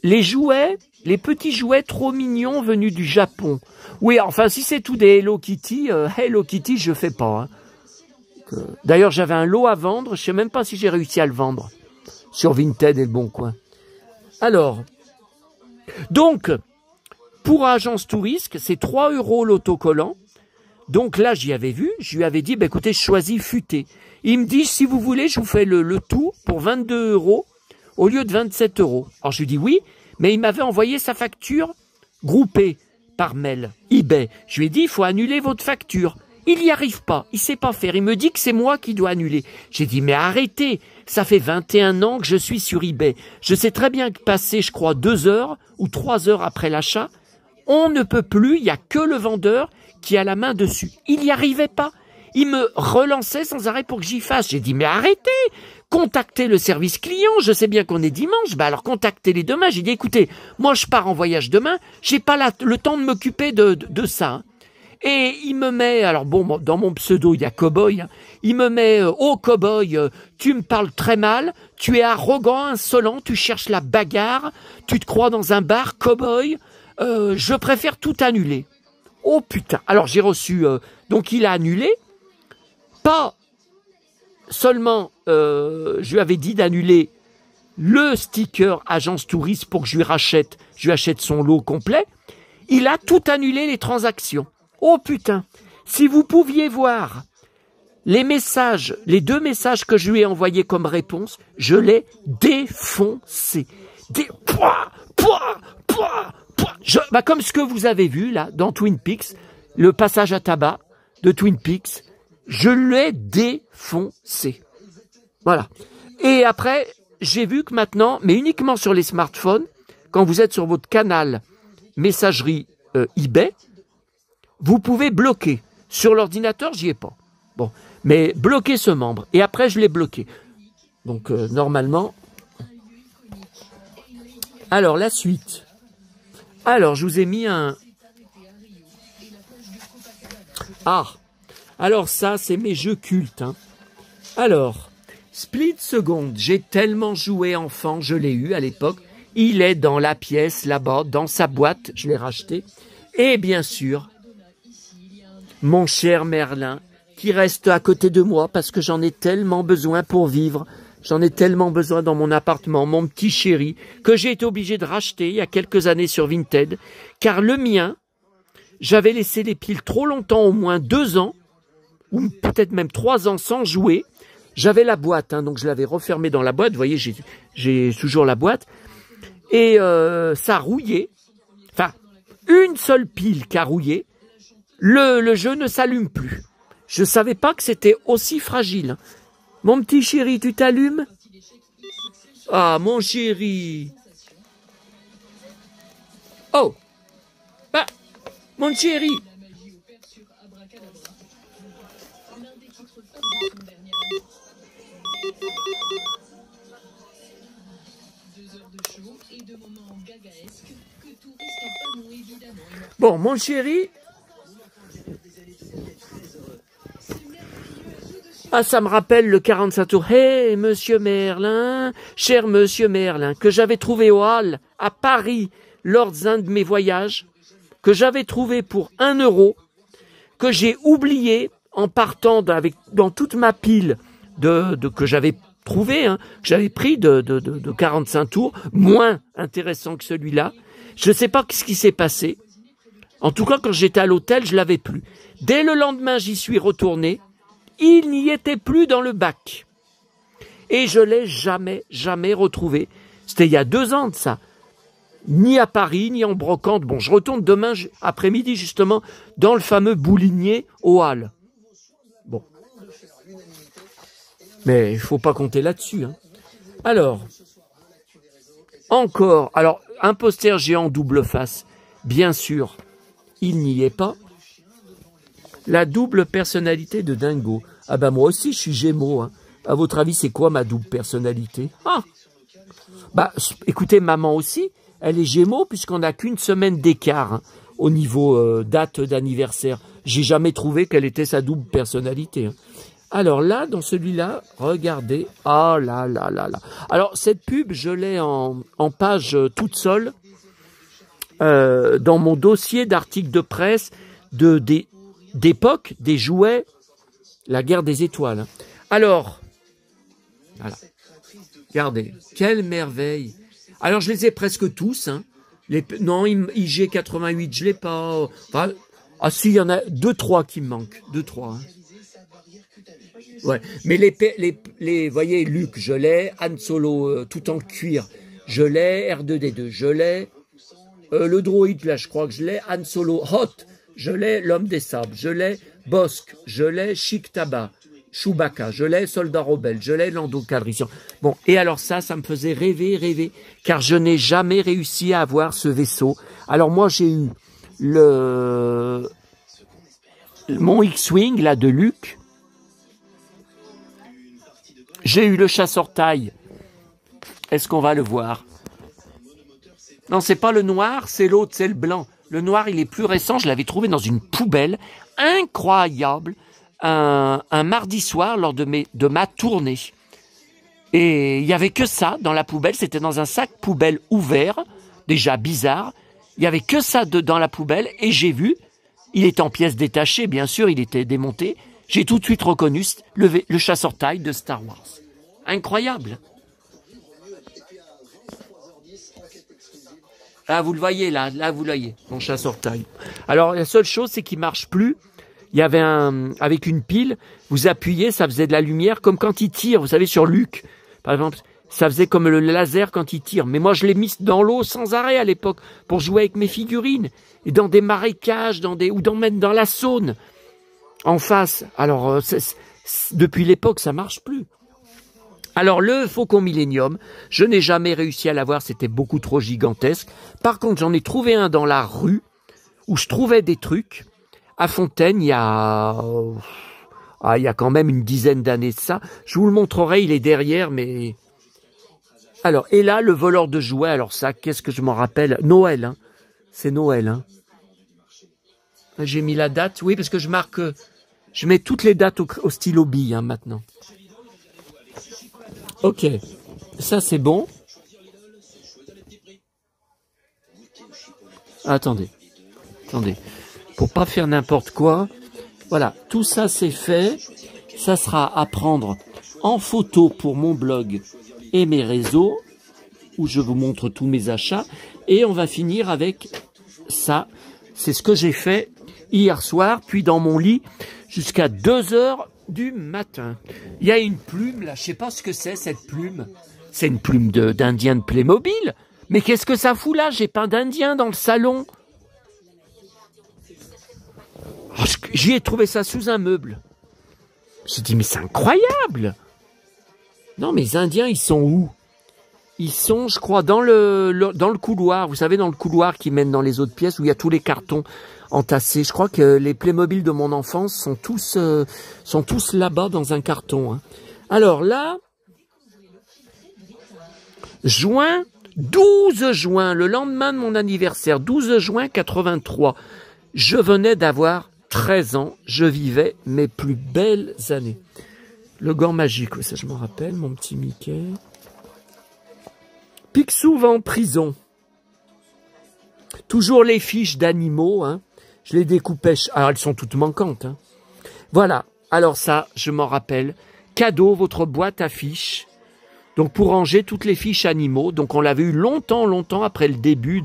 Les jouets, les petits jouets trop mignons venus du Japon. Oui, enfin, si c'est tout des Hello Kitty, je fais pas. Hein. D'ailleurs, j'avais un lot à vendre, je sais même pas si j'ai réussi à le vendre sur Vinted et le Bon Coin. Alors, donc, pour Agence Tourisque, c'est 3 € l'autocollant. Donc là, j'y avais vu, je lui avais dit, écoutez, je choisis futé. Il me dit, si vous voulez, je vous fais le tout pour 22 € au lieu de 27 €. Alors je lui dis oui, mais il m'avait envoyé sa facture groupée par mail, eBay. Je lui ai dit, il faut annuler votre facture. Il n'y arrive pas, il sait pas faire. Il me dit que c'est moi qui dois annuler. J'ai dit, mais arrêtez, ça fait 21 ans que je suis sur eBay. Je sais très bien que passer, je crois, 2 heures ou 3 heures après l'achat, on ne peut plus, il n'y a que le vendeur qui a la main dessus. Il n'y arrivait pas. il me relançait sans arrêt pour que j'y fasse. J'ai dit, mais arrêtez, contactez le service client, je sais bien qu'on est dimanche, bah alors contactez-les demain. J'ai dit, écoutez, moi je pars en voyage demain, j'ai pas le temps de m'occuper de ça. Hein. Et il me met, alors bon, dans mon pseudo, il y a Cowboy, hein, il me met, oh Cowboy, tu me parles très mal, tu es arrogant, insolent, tu cherches la bagarre, tu te crois dans un bar, Cowboy, je préfère tout annuler. Oh putain, alors j'ai reçu, donc il a annulé, pas seulement, je lui avais dit d'annuler le sticker agence touriste pour que je lui achète son lot complet, il a tout annulé les transactions. Oh putain, si vous pouviez voir les messages, les 2 messages que je lui ai envoyés comme réponse, je l'ai défoncé. Comme ce que vous avez vu là dans Twin Peaks, le passage à tabac de Twin Peaks, je l'ai défoncé. Voilà. Et après, j'ai vu que maintenant, mais uniquement sur les smartphones, quand vous êtes sur votre canal messagerie eBay, vous pouvez bloquer. Sur l'ordinateur, j'y ai pas. Bon, mais bloquer ce membre. Et après, je l'ai bloqué. Donc, normalement... Alors, la suite. Alors, je vous ai mis un... Ah, alors ça, c'est mes jeux cultes. Hein. Alors, Split Second, j'ai tellement joué enfant, je l'ai eu à l'époque. Il est dans la pièce, là-bas, dans sa boîte, je l'ai racheté. Et bien sûr... mon cher Merlin, qui reste à côté de moi parce que j'en ai tellement besoin pour vivre, j'en ai tellement besoin dans mon appartement, mon petit chéri, que j'ai été obligé de racheter il y a quelques années sur Vinted, car le mien, j'avais laissé les piles trop longtemps, au moins 2 ans, ou peut-être même 3 ans sans jouer. J'avais la boîte, hein, donc je l'avais refermée dans la boîte, vous voyez, j'ai toujours la boîte, et ça a rouillé, enfin, une seule pile qui a rouillé, le jeu ne s'allume plus. Je savais pas que c'était aussi fragile. Mon petit chéri, tu t'allumes? Ah, mon chéri. Oh. Ah, mon chéri. Bon, mon chéri. Ah, ça me rappelle le 45 tours. Hé, monsieur Merlin, cher monsieur Merlin, que j'avais trouvé au Hall, à Paris, lors d'un de mes voyages, que j'avais trouvé pour 1 €, que j'ai oublié en partant dans toute ma pile que j'avais trouvé, hein, que j'avais pris de 45 tours, moins intéressant que celui-là. Je ne sais pas ce qui s'est passé. En tout cas, quand j'étais à l'hôtel, je l'avais plus. Dès le lendemain, j'y suis retourné. Il n'y était plus dans le bac. Et je l'ai jamais retrouvé. C'était il y a 2 ans de ça. Ni à Paris, ni en brocante. Bon, je retourne demain après-midi, justement, dans le fameux boulinier au Hall. Bon. Mais il ne faut pas compter là-dessus. Hein. Alors, encore. Alors, un poster géant double face. Bien sûr, il n'y est pas. La double personnalité de Dingo. Ah ben moi aussi je suis Gémeaux. Hein. À votre avis, c'est quoi ma double personnalité? Ah, bah écoutez, maman aussi, elle est Gémeaux puisqu'on n'a qu'une semaine d'écart hein, au niveau date d'anniversaire. J'ai jamais trouvé quelle était sa double personnalité. Hein. Alors là, dans celui-là, regardez. Ah là là là là. Alors cette pub, je l'ai en page toute seule dans mon dossier d'articles de presse d'époque, des jouets, la guerre des étoiles. Alors, voilà. Regardez, quelle merveille. Alors, je les ai presque tous. Hein. Non, IG88, je ne l'ai pas. Enfin, ah si, il y en a 2-3 qui me manquent. 2-3. Hein. Ouais. Mais les voyez, Luc, je l'ai. Han Solo, tout en cuir, je l'ai. R2D2, je l'ai. Le droïde, là, je crois que je l'ai. Han Solo, Hot, je l'ai. L'homme des sables, je l'ai. Bosque, je l'ai. Chic Tabac, Chewbacca, je l'ai. Soldat Rebelle, je l'ai. Lando Calrissian. Bon, et alors ça me faisait rêver, car je n'ai jamais réussi à avoir ce vaisseau. Alors moi, j'ai eu mon X-Wing, là, de Luke. J'ai eu le chasse-orteil. Est-ce qu'on va le voir? Non, c'est pas le noir, c'est l'autre, c'est le blanc. Le noir, il est plus récent, je l'avais trouvé dans une poubelle. Incroyable. Un mardi soir lors de ma tournée. Et il y avait que ça dans la poubelle, c'était dans un sac poubelle ouvert, déjà bizarre. Il y avait que ça dans la poubelle et j'ai vu, il est en pièces détachées, bien sûr, il était démonté. J'ai tout de suite reconnu le chasse-orteil de Star Wars. Incroyable. Là, vous le voyez, là vous le voyez, mon chasse-orteil. Alors, la seule chose, c'est qu'il marche plus. Il y avait avec une pile, vous appuyez, ça faisait de la lumière, comme quand il tire, vous savez, sur Luke, par exemple, ça faisait comme le laser quand il tire. Mais moi, je l'ai mis dans l'eau sans arrêt à l'époque, pour jouer avec mes figurines, et dans des marécages, même dans la Saône, en face. Alors, depuis l'époque, ça marche plus. Alors, le Faucon Millenium, je n'ai jamais réussi à l'avoir, c'était beaucoup trop gigantesque. Par contre, j'en ai trouvé un dans la rue, où je trouvais des trucs. À Fontaine, il y a quand même une dizaine d'années de ça. Je vous le montrerai, il est derrière, mais... Alors, et là, le voleur de jouets, alors ça, qu'est-ce que je m'en rappelle? Noël, hein. C'est Noël, hein. J'ai mis la date, oui, parce que je mets toutes les dates au stylo bille, hein, maintenant. Ok, ça c'est bon. Attendez. Pour pas faire n'importe quoi. Voilà, tout ça c'est fait. Ça sera à prendre en photo pour mon blog et mes réseaux, où je vous montre tous mes achats. Et on va finir avec ça. C'est ce que j'ai fait hier soir, puis dans mon lit, jusqu'à 2 heures du matin. Il y a une plume, là, je sais pas ce que c'est, cette plume. C'est une plume d'Indien de Playmobil. Mais qu'est-ce que ça fout là? J'ai pas d'Indien dans le salon. Oh, j'y ai trouvé ça sous un meuble. J'ai dit, mais c'est incroyable. Non, mes Indiens, ils sont où? Ils sont, je crois, dans le couloir. Vous savez, dans le couloir qui mène dans les autres pièces où il y a tous les cartons entassés. Je crois que les Playmobil de mon enfance sont tous là-bas dans un carton. Hein. Alors là, 12 juin, le lendemain de mon anniversaire, 12 juin 83, je venais d'avoir 13 ans, je vivais mes plus belles années. Le gant magique, ça je m'en rappelle, mon petit Mickey. Picsou va en prison. Toujours les fiches d'animaux, hein. Je les découpais. Alors, elles sont toutes manquantes. Hein. Voilà. Alors ça, je m'en rappelle. Cadeau, votre boîte à fiches. Donc, pour ranger toutes les fiches animaux. Donc, on l'avait eu longtemps après le début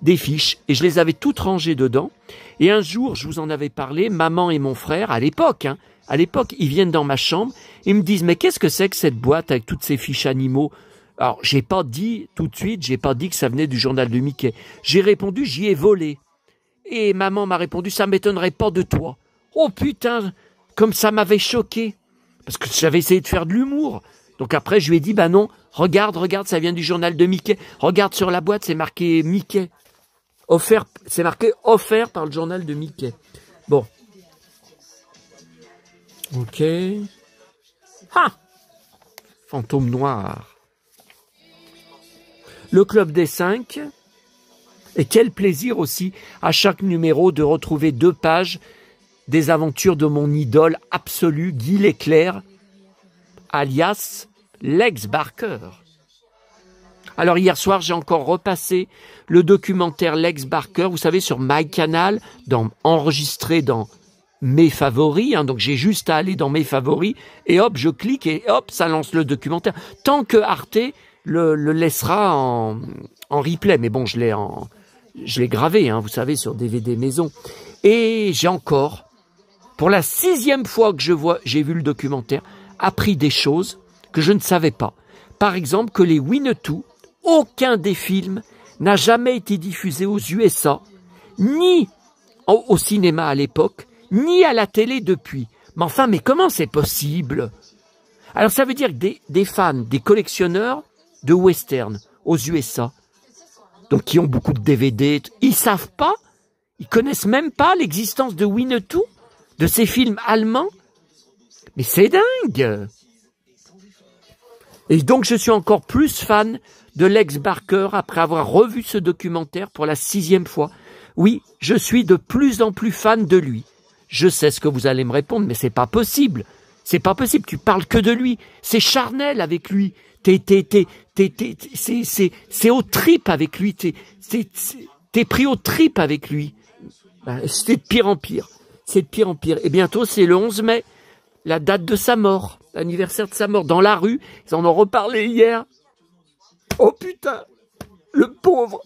des fiches. Et je les avais toutes rangées dedans. Et un jour, je vous en avais parlé, maman et mon frère, à l'époque, ils viennent dans ma chambre. Ils me disent, mais qu'est-ce que c'est que cette boîte avec toutes ces fiches animaux? Alors, j'ai pas dit tout de suite, j'ai pas dit que ça venait du journal de Mickey. J'ai répondu, j'y ai volé. Et maman m'a répondu, ça m'étonnerait pas de toi. Oh putain, comme ça m'avait choqué. Parce que j'avais essayé de faire de l'humour. Donc après, je lui ai dit, bah non, regarde, ça vient du journal de Mickey. Regarde sur la boîte, c'est marqué Mickey. Offert, c'est marqué offert par le journal de Mickey. Bon. Ok. Ah! Fantôme noir. Le Club des 5. Et quel plaisir aussi, à chaque numéro, de retrouver 2 pages des aventures de mon idole absolue, Guy Leclerc, alias Lex Barker. Alors hier soir, j'ai encore repassé le documentaire Lex Barker, vous savez, sur MyCanal, enregistré dans mes favoris, hein, donc j'ai juste à aller dans mes favoris, et hop, je clique, et hop, ça lance le documentaire. Tant que Arte le laissera en replay, mais bon, je l'ai gravé, hein, vous savez, sur DVD maison. Et j'ai encore, pour la 6e fois que j'ai vu le documentaire, appris des choses que je ne savais pas. Par exemple, que les Winnetou, aucun des films n'a jamais été diffusé aux USA, ni au cinéma à l'époque, ni à la télé depuis. Mais enfin, mais comment c'est possible? Alors ça veut dire que des fans, des collectionneurs de western aux USA, donc qui ont beaucoup de DVD, ils savent pas, ils connaissent même pas l'existence de Winnetou, de ces films allemands. Mais c'est dingue! Et donc, je suis encore plus fan de Lex Barker après avoir revu ce documentaire pour la 6e fois. Oui, je suis de plus en plus fan de lui. Je sais ce que vous allez me répondre, mais c'est pas possible. C'est pas possible, tu parles que de lui. C'est charnel avec lui. C'est au trip avec lui. T'es pris au trip avec lui. C'est de pire en pire. C'est de pire en pire. Et bientôt, c'est le 11 mai, la date de sa mort, l'anniversaire de sa mort. Dans la rue, ils en ont reparlé hier. Oh putain, le pauvre.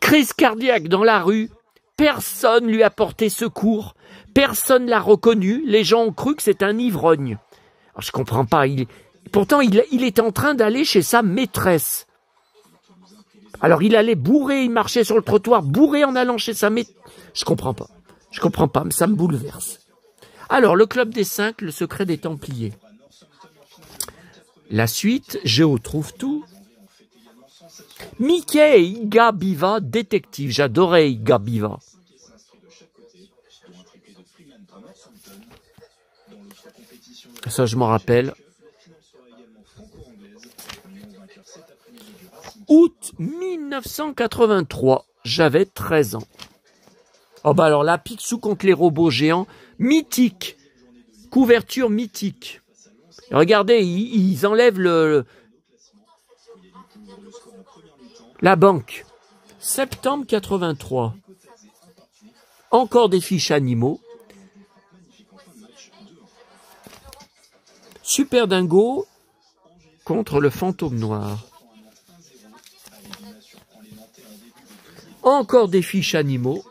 Crise cardiaque dans la rue. Personne lui a porté secours. Personne l'a reconnu. Les gens ont cru que c'est un ivrogne. Alors, je comprends pas. Pourtant, il était en train d'aller chez sa maîtresse. Alors, il allait bourré, il marchait sur le trottoir, bourré en allant chez sa maîtresse. Je comprends pas. Je comprends pas, mais ça me bouleverse. Alors, le Club des 5, le secret des Templiers. La suite, Géo trouve tout. Mickey et Iga Biva, détective. J'adorais Iga Biva. Ça, je m'en rappelle. Août 1983, j'avais 13 ans. Oh bah alors là, Picsou contre les robots géants, mythique. Couverture mythique. Regardez, ils enlèvent la banque. Septembre 83. Encore des fiches animaux. Super Dingo contre le fantôme noir. Encore des fiches animaux.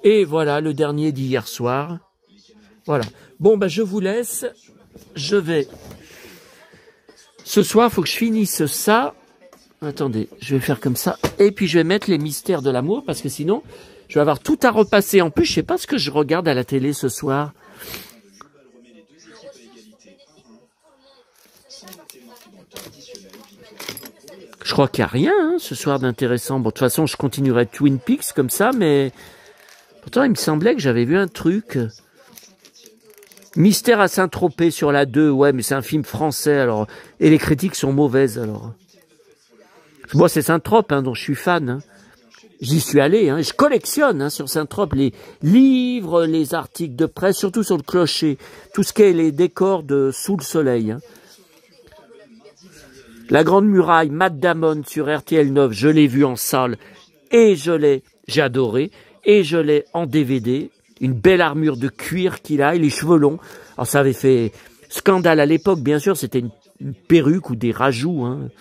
Et voilà le dernier d'hier soir. Voilà. Bon, bah, je vous laisse. Je vais... Ce soir, il faut que je finisse ça. Attendez, je vais faire comme ça. Et puis, je vais mettre les mystères de l'amour parce que sinon, je vais avoir tout à repasser. En plus, je sais pas ce que je regarde à la télé ce soir. Je crois qu'il n'y a rien hein, ce soir d'intéressant. Bon, de toute façon, je continuerai Twin Peaks comme ça, mais pourtant, il me semblait que j'avais vu un truc. Mystère à Saint-Tropez sur la 2, ouais, mais c'est un film français, alors. Et les critiques sont mauvaises, alors. Moi, c'est Saint-Trope, hein, dont je suis fan. Hein. J'y suis allé, hein, je collectionne hein, sur Saint-Trope les livres, les articles de presse, surtout sur le clocher. Tout ce qui est les décors de Sous le soleil. Hein. La Grande Muraille, Matt Damon sur RTL 9, je l'ai vu en salle et j'ai adoré, et je l'ai en DVD, une belle armure de cuir qu'il a et les cheveux longs. Alors ça avait fait scandale à l'époque, bien sûr, c'était une perruque ou des rajouts. Hein.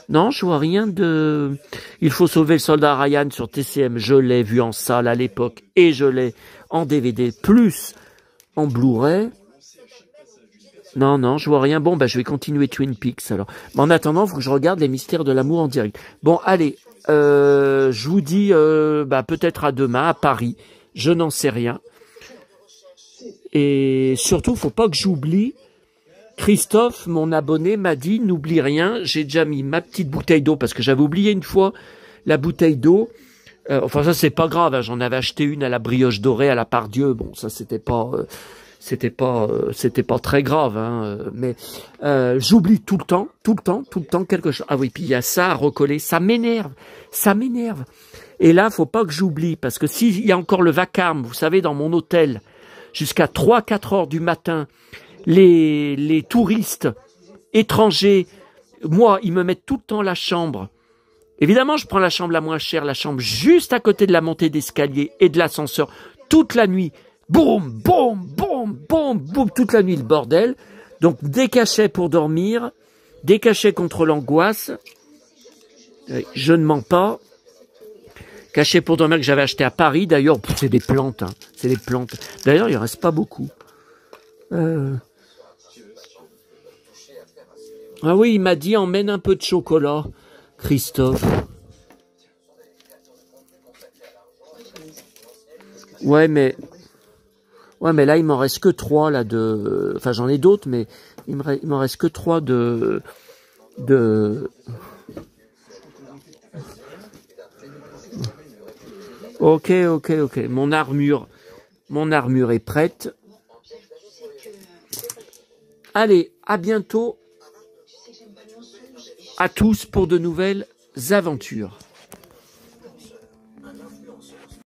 Non, je vois rien de... Il faut sauver le soldat Ryan sur TCM, je l'ai vu en salle à l'époque et je l'ai en DVD, plus en Blu-ray. Non, je vois rien. Bon, bah, je vais continuer Twin Peaks, alors. Mais en attendant, il faut que je regarde les mystères de l'amour en direct. Bon, allez, je vous dis, peut-être à demain, à Paris. Je n'en sais rien. Et surtout, faut pas que j'oublie. Christophe, mon abonné, m'a dit, n'oublie rien. J'ai déjà mis ma petite bouteille d'eau, parce que j'avais oublié une fois la bouteille d'eau. Enfin, ça, c'est pas grave. Hein, j'en avais acheté une à la brioche dorée, à la Pardieu. Bon, ça, c'était pas très grave, hein, mais j'oublie tout le temps quelque chose. Ah oui, puis il y a ça à recoller, ça m'énerve. Et là, faut pas que j'oublie, parce que s'il y a encore le vacarme, vous savez, dans mon hôtel, jusqu'à 3-4 heures du matin, les touristes étrangers, moi, ils me mettent tout le temps la chambre. Évidemment, je prends la chambre la moins chère, la chambre juste à côté de la montée d'escalier et de l'ascenseur, toute la nuit. Boum, boum, boum, boum, boum, toute la nuit le bordel. Donc des cachets pour dormir, des cachets contre l'angoisse. Je ne mens pas. Cachets pour dormir que j'avais acheté à Paris. D'ailleurs, c'est des plantes. Hein, c'est des plantes. D'ailleurs, il ne reste pas beaucoup. Ah oui, il m'a dit emmène un peu de chocolat, Christophe. Ouais, mais là, il m'en reste que 3, là, enfin, j'en ai d'autres, mais il m'en reste que 3 de... Ok. Mon armure est prête. Allez, à bientôt à tous pour de nouvelles aventures.